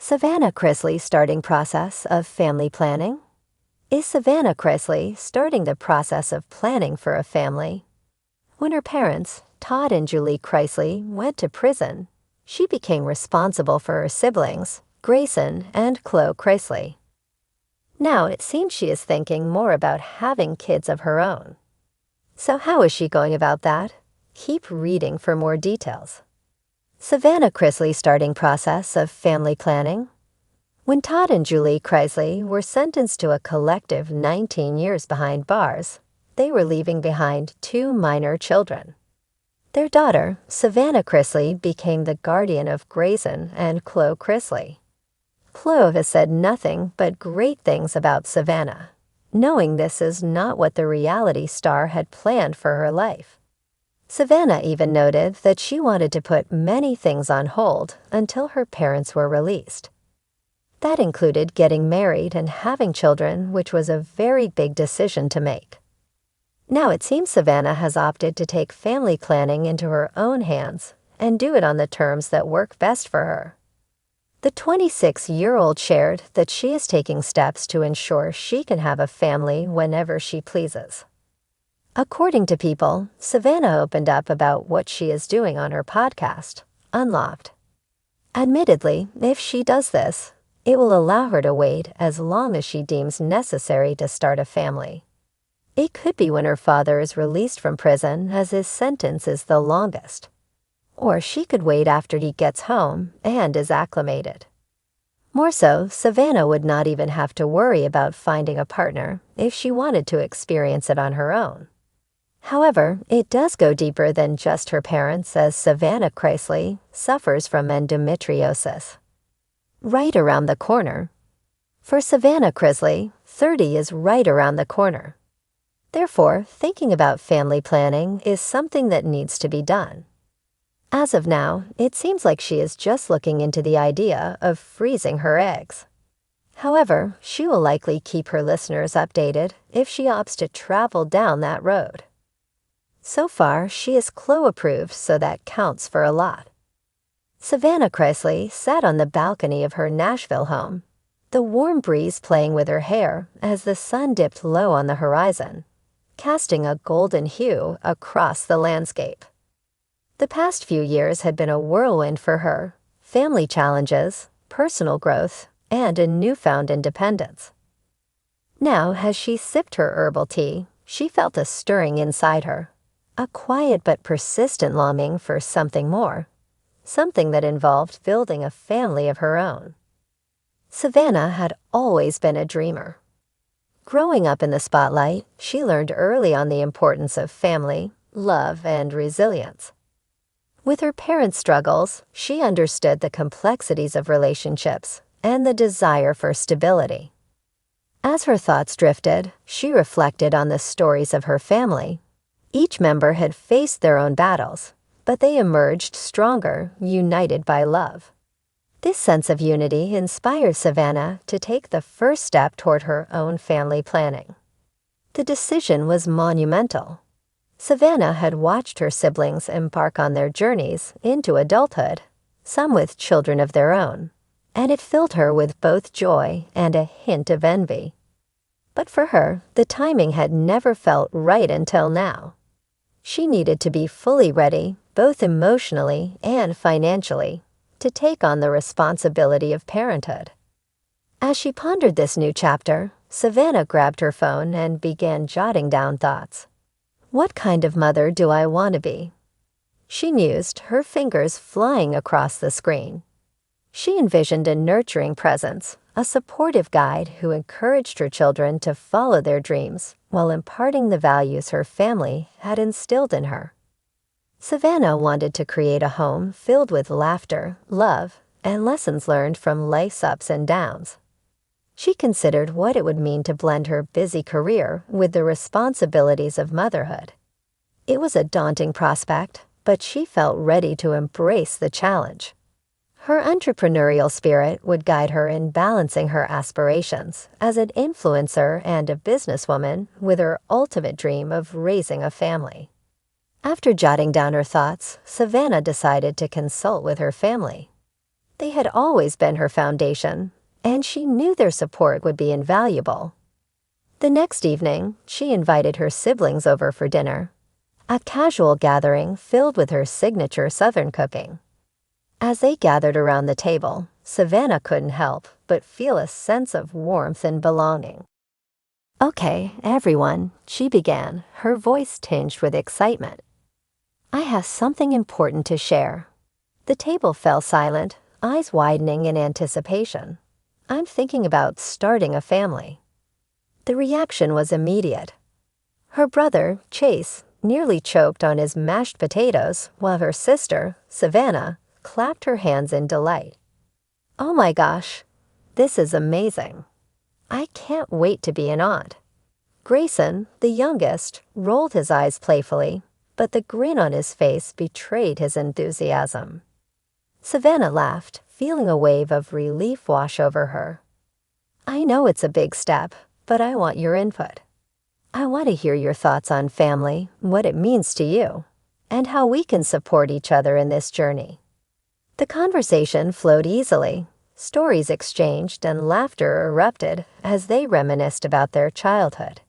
Savannah Chrisley starting process of family planning? Is Savannah Chrisley starting the process of planning for a family? When her parents, Todd and Julie Chrisley, went to prison, she became responsible for her siblings, Grayson and Chloe Chrisley. Now it seems she is thinking more about having kids of her own. So how is she going about that? Keep reading for more details. Savannah Chrisley starting process of family planning. When Todd and Julie Chrisley were sentenced to a collective 19 years behind bars, they were leaving behind 2 minor children. Their daughter, Savannah Chrisley, became the guardian of Grayson and Chloe Chrisley. Chloe has said nothing but great things about Savannah, knowing this is not what the reality star had planned for her life. Savannah even noted that she wanted to put many things on hold until her parents were released. That included getting married and having children, which was a very big decision to make. Now it seems Savannah has opted to take family planning into her own hands and do it on the terms that work best for her. The 26-year-old shared that she is taking steps to ensure she can have a family whenever she pleases. According to People, Savannah opened up about what she is doing on her podcast, Unlocked. Admittedly, if she does this, it will allow her to wait as long as she deems necessary to start a family. It could be when her father is released from prison, as his sentence is the longest. Or she could wait after he gets home and is acclimated. More so, Savannah would not even have to worry about finding a partner if she wanted to experience it on her own. However, it does go deeper than just her parents, as Savannah Chrisley suffers from endometriosis. Right around the corner. For Savannah Chrisley, 30 is right around the corner. Therefore, thinking about family planning is something that needs to be done. As of now, it seems like she is just looking into the idea of freezing her eggs. However, she will likely keep her listeners updated if she opts to travel down that road. So far, she is Chloe approved, so that counts for a lot. Savannah Chrisley sat on the balcony of her Nashville home, the warm breeze playing with her hair as the sun dipped low on the horizon, casting a golden hue across the landscape. The past few years had been a whirlwind for her, family challenges, personal growth, and a newfound independence. Now, as she sipped her herbal tea, she felt a stirring inside her. A quiet but persistent longing for something more, something that involved building a family of her own. Savannah had always been a dreamer. Growing up in the spotlight, she learned early on the importance of family, love, and resilience. With her parents' struggles, she understood the complexities of relationships and the desire for stability. As her thoughts drifted, she reflected on the stories of her family. Each member had faced their own battles, but they emerged stronger, united by love. This sense of unity inspired Savannah to take the first step toward her own family planning. The decision was monumental. Savannah had watched her siblings embark on their journeys into adulthood, some with children of their own, and it filled her with both joy and a hint of envy. But for her, the timing had never felt right until now. She needed to be fully ready, both emotionally and financially, to take on the responsibility of parenthood. As she pondered this new chapter, Savannah grabbed her phone and began jotting down thoughts. What kind of mother do I want to be? She mused, her fingers flying across the screen. She envisioned a nurturing presence, a supportive guide who encouraged her children to follow their dreams while imparting the values her family had instilled in her. Savannah wanted to create a home filled with laughter, love, and lessons learned from life's ups and downs. She considered what it would mean to blend her busy career with the responsibilities of motherhood. It was a daunting prospect, but she felt ready to embrace the challenge. Her entrepreneurial spirit would guide her in balancing her aspirations as an influencer and a businesswoman with her ultimate dream of raising a family. After jotting down her thoughts, Savannah decided to consult with her family. They had always been her foundation, and she knew their support would be invaluable. The next evening, she invited her siblings over for dinner, a casual gathering filled with her signature Southern cooking. As they gathered around the table, Savannah couldn't help but feel a sense of warmth and belonging. "Okay, everyone," she began, her voice tinged with excitement. "I have something important to share." The table fell silent, eyes widening in anticipation. "I'm thinking about starting a family." The reaction was immediate. Her brother, Chase, nearly choked on his mashed potatoes, while her sister, Savannah, clapped her hands in delight. "Oh my gosh, this is amazing. I can't wait to be an aunt." Grayson, the youngest, rolled his eyes playfully, but the grin on his face betrayed his enthusiasm. Savannah laughed, feeling a wave of relief wash over her. "I know it's a big step, but I want your input. I want to hear your thoughts on family, what it means to you, and how we can support each other in this journey." The conversation flowed easily. Stories exchanged and laughter erupted as they reminisced about their childhood.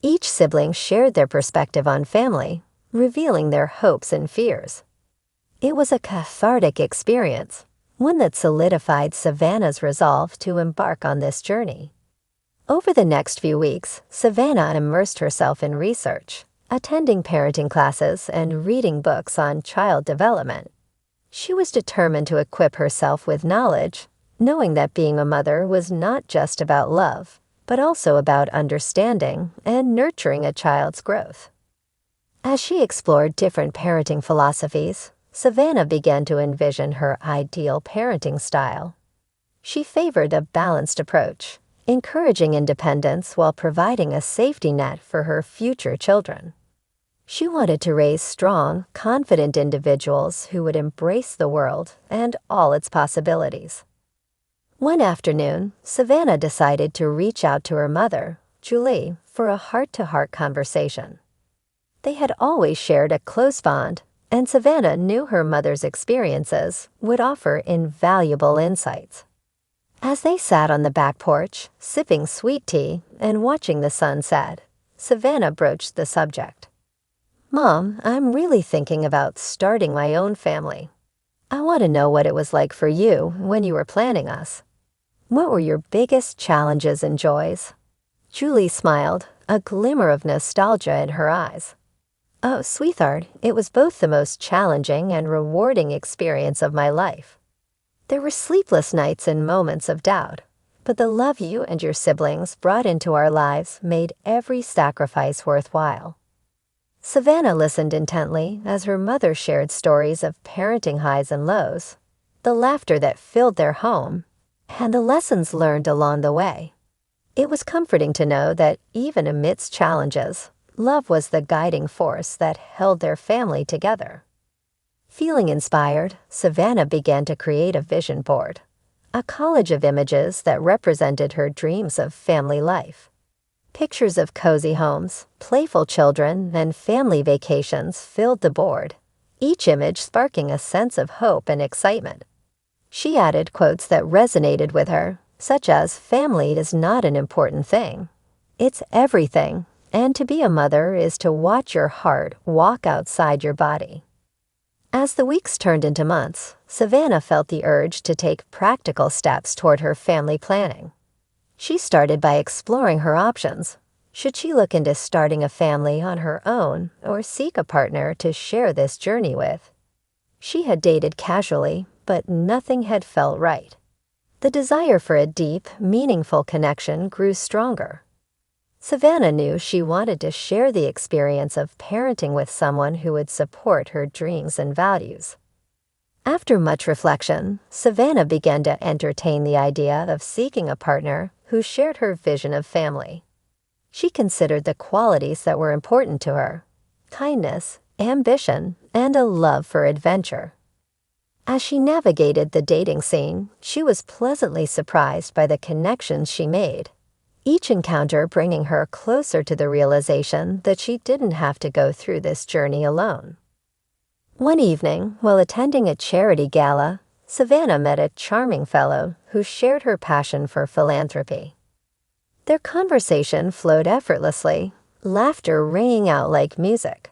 Each sibling shared their perspective on family, revealing their hopes and fears. It was a cathartic experience, one that solidified Savannah's resolve to embark on this journey. Over the next few weeks, Savannah immersed herself in research, attending parenting classes and reading books on child development. She was determined to equip herself with knowledge, knowing that being a mother was not just about love, but also about understanding and nurturing a child's growth. As she explored different parenting philosophies, Savannah began to envision her ideal parenting style. She favored a balanced approach, encouraging independence while providing a safety net for her future children. She wanted to raise strong, confident individuals who would embrace the world and all its possibilities. One afternoon, Savannah decided to reach out to her mother, Julie, for a heart-to-heart conversation. They had always shared a close bond, and Savannah knew her mother's experiences would offer invaluable insights. As they sat on the back porch, sipping sweet tea and watching the sun set, Savannah broached the subject. "Mom, I'm really thinking about starting my own family. I want to know what it was like for you when you were planning us. What were your biggest challenges and joys?" Julie smiled, a glimmer of nostalgia in her eyes. "Oh, sweetheart, it was both the most challenging and rewarding experience of my life. There were sleepless nights and moments of doubt, but the love you and your siblings brought into our lives made every sacrifice worthwhile." Savannah listened intently as her mother shared stories of parenting highs and lows, the laughter that filled their home, and the lessons learned along the way. It was comforting to know that even amidst challenges, love was the guiding force that held their family together. Feeling inspired, Savannah began to create a vision board, a collage of images that represented her dreams of family life. Pictures of cozy homes, playful children, and family vacations filled the board, each image sparking a sense of hope and excitement. She added quotes that resonated with her, such as, "Family is not an important thing. It's everything, and to be a mother is to watch your heart walk outside your body." As the weeks turned into months, Savannah felt the urge to take practical steps toward her family planning. She started by exploring her options. Should she look into starting a family on her own or seek a partner to share this journey with? She had dated casually, but nothing had felt right. The desire for a deep, meaningful connection grew stronger. Savannah knew she wanted to share the experience of parenting with someone who would support her dreams and values. After much reflection, Savannah began to entertain the idea of seeking a partner who shared her vision of family. She considered the qualities that were important to her: kindness, ambition, and a love for adventure. As she navigated the dating scene, she was pleasantly surprised by the connections she made, each encounter bringing her closer to the realization that she didn't have to go through this journey alone. One evening, while attending a charity gala, Savannah met a charming fellow who shared her passion for philanthropy. Their conversation flowed effortlessly, laughter ringing out like music.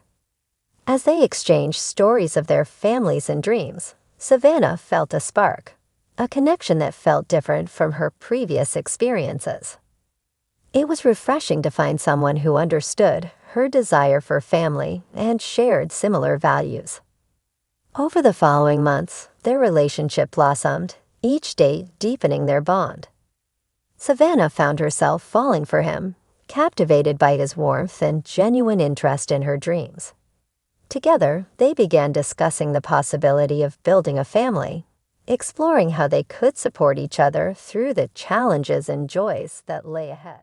As they exchanged stories of their families and dreams, Savannah felt a spark, a connection that felt different from her previous experiences. It was refreshing to find someone who understood her desire for family and shared similar values. Over the following months, their relationship blossomed, each date deepening their bond. Savannah found herself falling for him, captivated by his warmth and genuine interest in her dreams. Together, they began discussing the possibility of building a family, exploring how they could support each other through the challenges and joys that lay ahead.